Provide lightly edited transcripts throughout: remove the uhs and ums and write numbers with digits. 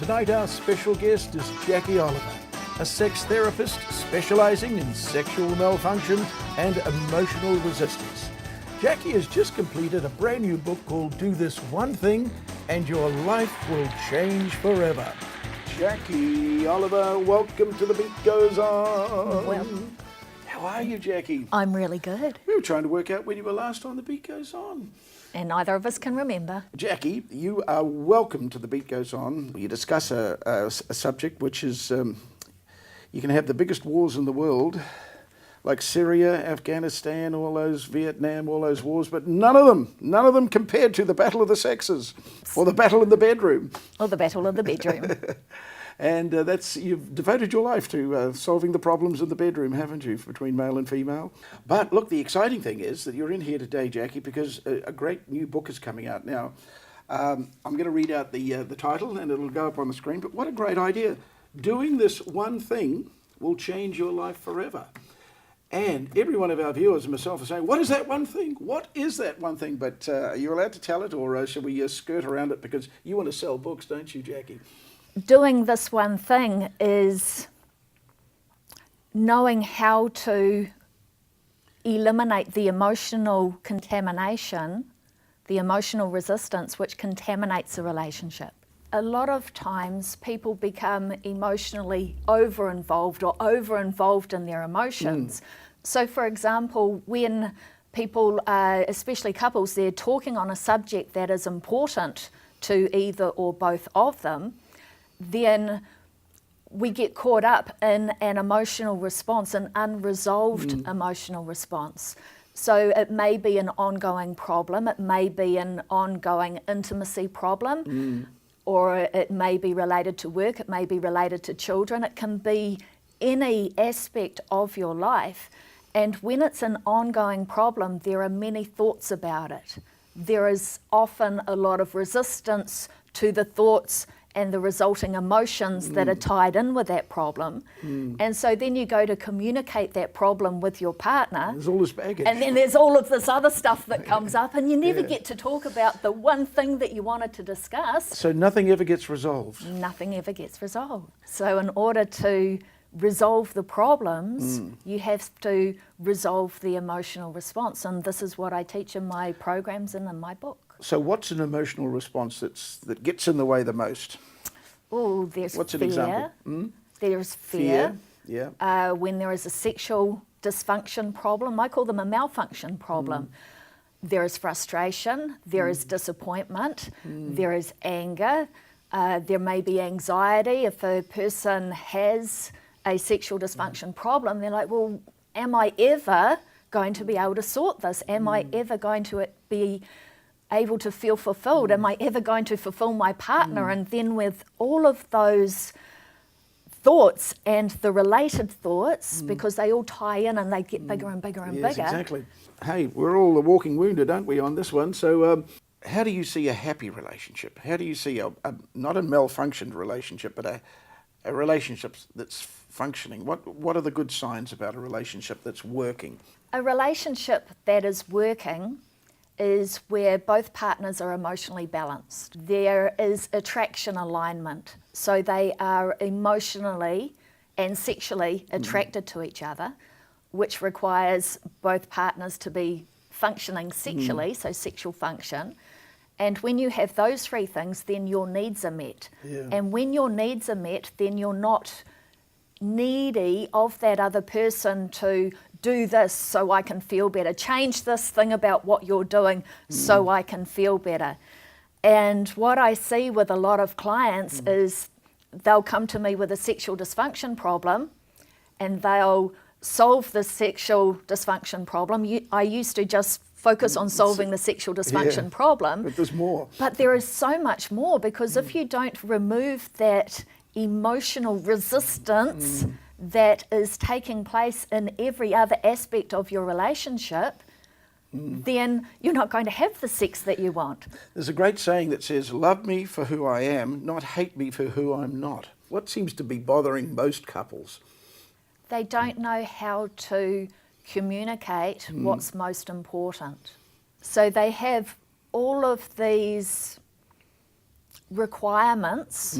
Tonight our special guest is Jacqui Olliver, a sex therapist specialising in sexual malfunction and emotional resistance. Jacqui has just completed a brand new book called Do This One Thing and Your Life Will Change Forever. Jacqui Olliver, welcome to The Beat Goes On. Well, how are you, Jacqui? I'm really good. We were trying to work out when you were last on The Beat Goes On. And neither of us can remember. Jacqui, you are welcome to The Beat Goes On. You discuss a subject which is, you can have the biggest wars in the world, like Syria, Afghanistan, all those Vietnam, all those wars, but none of them compared to the battle of the sexes, or the battle in the bedroom. Or the battle of the bedroom. And you've devoted your life to solving the problems in the bedroom, haven't you, between male and female? But look, the exciting thing is that you're in here today, Jacqui, because a great new book is coming out now. I'm going to read out the title, and it'll go up on the screen. But what a great idea! Doing this one thing will change your life forever. And every one of our viewers and myself are saying, "What is that one thing? What is that one thing?" But are you allowed to tell it, or should we skirt around it? Because you want to sell books, don't you, Jacqui? Doing this one thing is knowing how to eliminate the emotional contamination, the emotional resistance which contaminates a relationship. A lot of times people become emotionally over-involved or over-involved in their emotions. So for example, when people, especially couples, they're talking on a subject that is important to either or both of them, then we get caught up in an emotional response, an unresolved emotional response. So it may be an ongoing problem, it may be an ongoing intimacy problem, or it may be related to work, it may be related to children, it can be any aspect of your life. And when it's an ongoing problem, there are many thoughts about it. There is often a lot of resistance to the thoughts and the resulting emotions that are tied in with that problem. And so then you go to communicate that problem with your partner. There's all this baggage. And then there's all of this other stuff that comes up, and you never get to talk about the one thing that you wanted to discuss. So nothing ever gets resolved. Nothing ever gets resolved. So in order to resolve the problems, you have to resolve the emotional response. And this is what I teach in my programs and in my book. So what's an emotional response that gets in the way the most? Oh, there's What's fear. an example? There's fear. Yeah. When there is a sexual dysfunction problem, I call them a malfunction problem. There is frustration, there is disappointment, there is anger, there may be anxiety. If a person has a sexual dysfunction problem, they're like, well, am I ever going to be able to sort this? Am I ever going to be able to feel fulfilled? Am I ever going to fulfill my partner? And then with all of those thoughts and the related thoughts, because they all tie in and they get bigger and bigger and Yes, bigger. Exactly. Hey, we're all the walking wounded, aren't we, on this one? So how do you see a happy relationship? How do you see not a malfunctioned relationship, but a relationship that's functioning? What are the good signs about a relationship that's working? A relationship that is working is where both partners are emotionally balanced. There is attraction alignment, so they are emotionally and sexually attracted to each other, which requires both partners to be functioning sexually, so sexual function. And when you have those three things, then your needs are met. Yeah. And when your needs are met, then you're not needy of that other person to do this so I can feel better, change this thing about what you're doing so I can feel better. And what I see with a lot of clients is they'll come to me with a sexual dysfunction problem and they'll solve the sexual dysfunction problem. I used to just focus on solving the sexual dysfunction problem. But there's more. But there is so much more, because if you don't remove that emotional resistance that is taking place in every other aspect of your relationship, then you're not going to have the sex that you want. There's a great saying that says, "Love me for who I am, not hate me for who I'm not." What seems to be bothering most couples? They don't know how to communicate what's most important. So they have all of these requirements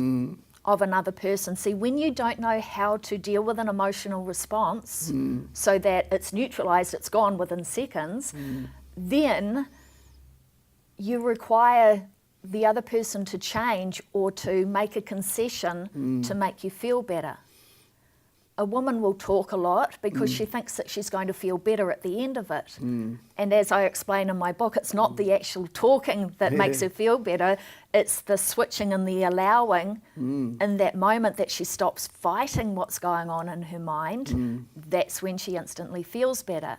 of another person. See, when you don't know how to deal with an emotional response so that it's neutralized, it's gone within seconds, then you require the other person to change or to make a concession to make you feel better. A woman will talk a lot because she thinks that she's going to feel better at the end of it. And as I explain in my book, it's not the actual talking that makes her feel better, it's the switching and the allowing in that moment that she stops fighting what's going on in her mind. That's when she instantly feels better.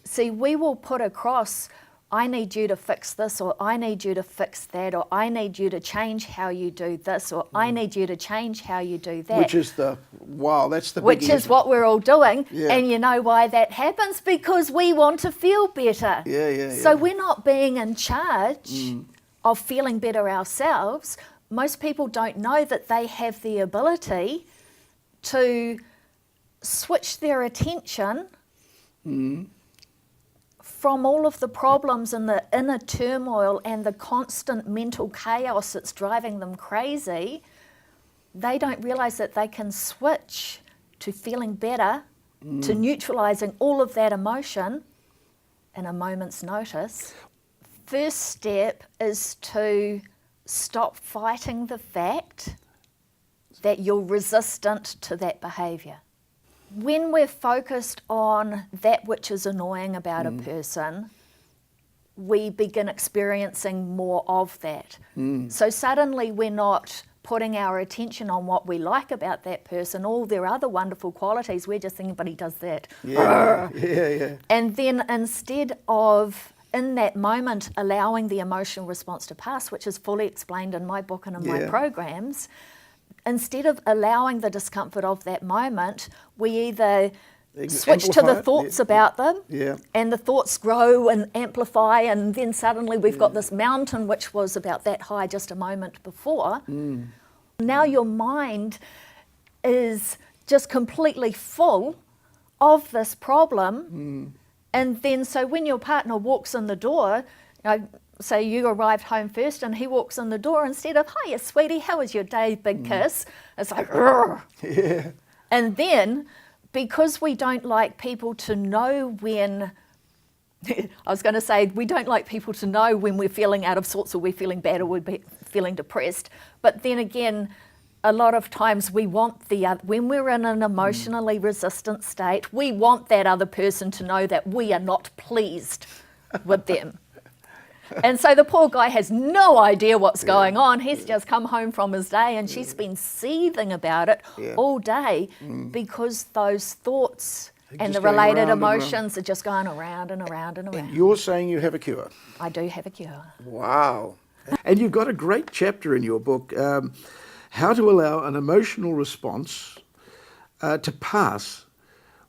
See, we will put across, I need you to fix this, or I need you to fix that, or I need you to change how you do this, or I need you to change how you do that. Which is the, wow, that's the Which biggie, is what we're all doing. Yeah. And you know why that happens? Because we want to feel better. So we're not being in charge of feeling better ourselves. Most people don't know that they have the ability to switch their attention from all of the problems and the inner turmoil and the constant mental chaos that's driving them crazy. They don't realise that they can switch to feeling better, to neutralising all of that emotion in a moment's notice. First step is to stop fighting the fact that you're resistant to that behaviour. When we're focused on that which is annoying about a person, we begin experiencing more of that. So suddenly we're not putting our attention on what we like about that person, all their other wonderful qualities, we're just thinking, but he does that. And then instead of, in that moment, allowing the emotional response to pass, which is fully explained in my book and in my programs, instead of allowing the discomfort of that moment, we either switch to the thoughts about them, and the thoughts grow and amplify, and then suddenly we've got this mountain which was about that high just a moment before. Now your mind is just completely full of this problem, and then so when your partner walks in the door, say you arrived home first and he walks in the door, instead of, hiya sweetie, how was your day, big kiss, it's like, and then because we don't like people to know when, I was going to say, we don't like people to know when we're feeling out of sorts or we're feeling bad or we're feeling depressed, but then again, a lot of times we want when we're in an emotionally resistant state, we want that other person to know that we are not pleased with them. And so the poor guy has no idea what's going on. He's just come home from his day and she's been seething about it all day because those thoughts and the related emotions are just going around and around and around. And you're saying you have a cure? I do have a cure. Wow. And you've got a great chapter in your book, How to Allow an Emotional Response to Pass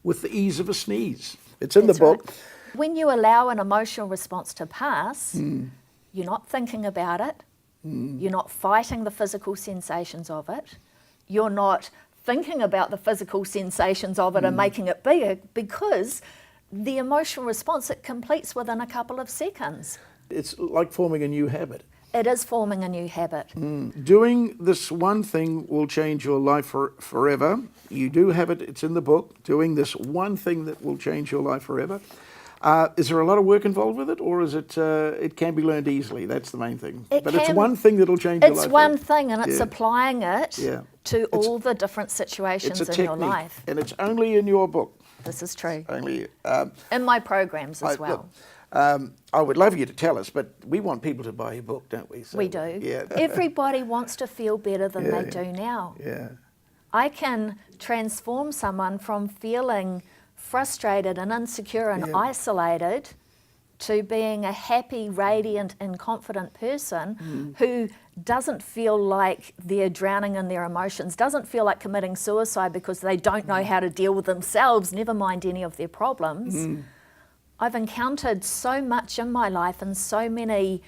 with the Ease of a Sneeze. It's in the book. Right. When you allow an emotional response to pass, you're not thinking about it, you're not fighting the physical sensations of it, you're not thinking about the physical sensations of it and making it bigger, because the emotional response, it completes within a couple of seconds. It's like forming a new habit. It is forming a new habit. Doing this one thing will change your life forever. You do have it, it's in the book, doing this one thing that will change your life forever. Is there a lot of work involved with it, or is it it can be learned easily? That's the main thing. It's one thing that'll change your life. It's one thing, and it's applying it to all the different situations in your life. And it's only in your book. This is true. Only in my programs as well. Look, I would love you to tell us, but we want people to buy your book, don't we? So, we do. Yeah. Everybody wants to feel better than they do now. Yeah. I can transform someone from feeling frustrated and insecure and isolated to being a happy, radiant and confident person who doesn't feel like they're drowning in their emotions, doesn't feel like committing suicide because they don't know how to deal with themselves, never mind any of their problems. I've encountered so much in my life and so many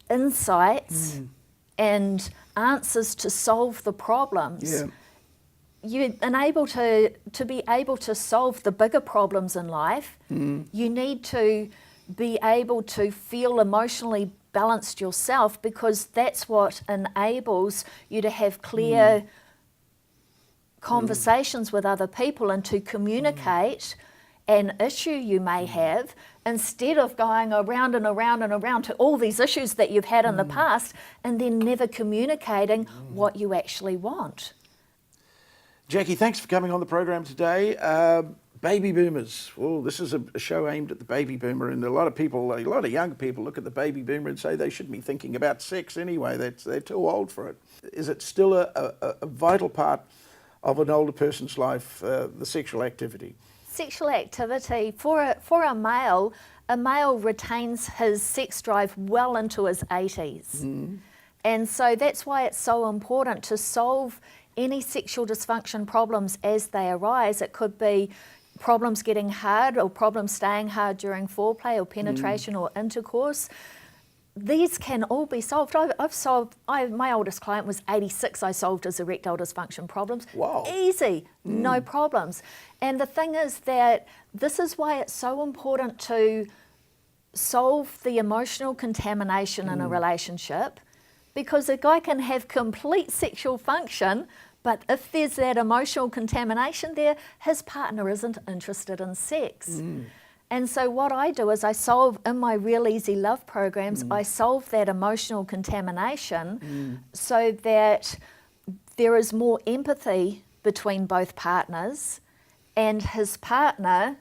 insights and answers to solve the problems. You're unable to be able to solve the bigger problems in life. You need to be able to feel emotionally balanced yourself, because that's what enables you to have clear conversations with other people and to communicate an issue you may have, instead of going around and around and around to all these issues that you've had in the past and then never communicating what you actually want. Jacqui, thanks for coming on the program today. Baby boomers. Well, this is a show aimed at the baby boomer, and a lot of young people look at the baby boomer and say they shouldn't be thinking about sex anyway. They're too old for it. Is it still a vital part of an older person's life, the sexual activity? Sexual activity for a male retains his sex drive well into his 80s. And so that's why it's so important to solve any sexual dysfunction problems as they arise. It could be problems getting hard or problems staying hard during foreplay or penetration or intercourse. These can all be solved. My oldest client was 86. I solved his erectile dysfunction problems. Wow. Easy, no problems. And the thing is that this is why it's so important to solve the emotional contamination in a relationship, because a guy can have complete sexual function, but if there's that emotional contamination there, his partner isn't interested in sex. And so what I do is I solve, in my Real Easy Love programs, I solve that emotional contamination so that there is more empathy between both partners, and his partner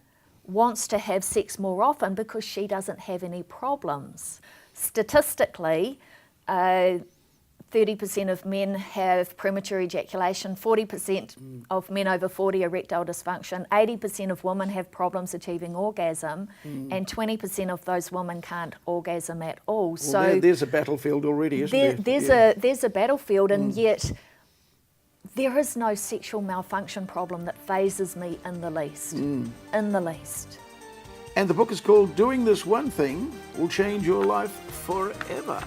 wants to have sex more often because she doesn't have any problems. Statistically, 30% of men have premature ejaculation, 40% of men over 40 erectile dysfunction, 80% of women have problems achieving orgasm, and 20% of those women can't orgasm at all. Well, so there's a battlefield already, isn't there? There's a battlefield, and yet there is no sexual malfunction problem that phases me in the least. In the least. And the book is called Doing This One Thing Will Change Your Life Forever.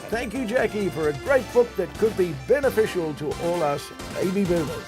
Thank you, Jacqui, for a great book that could be beneficial to all us baby boomers.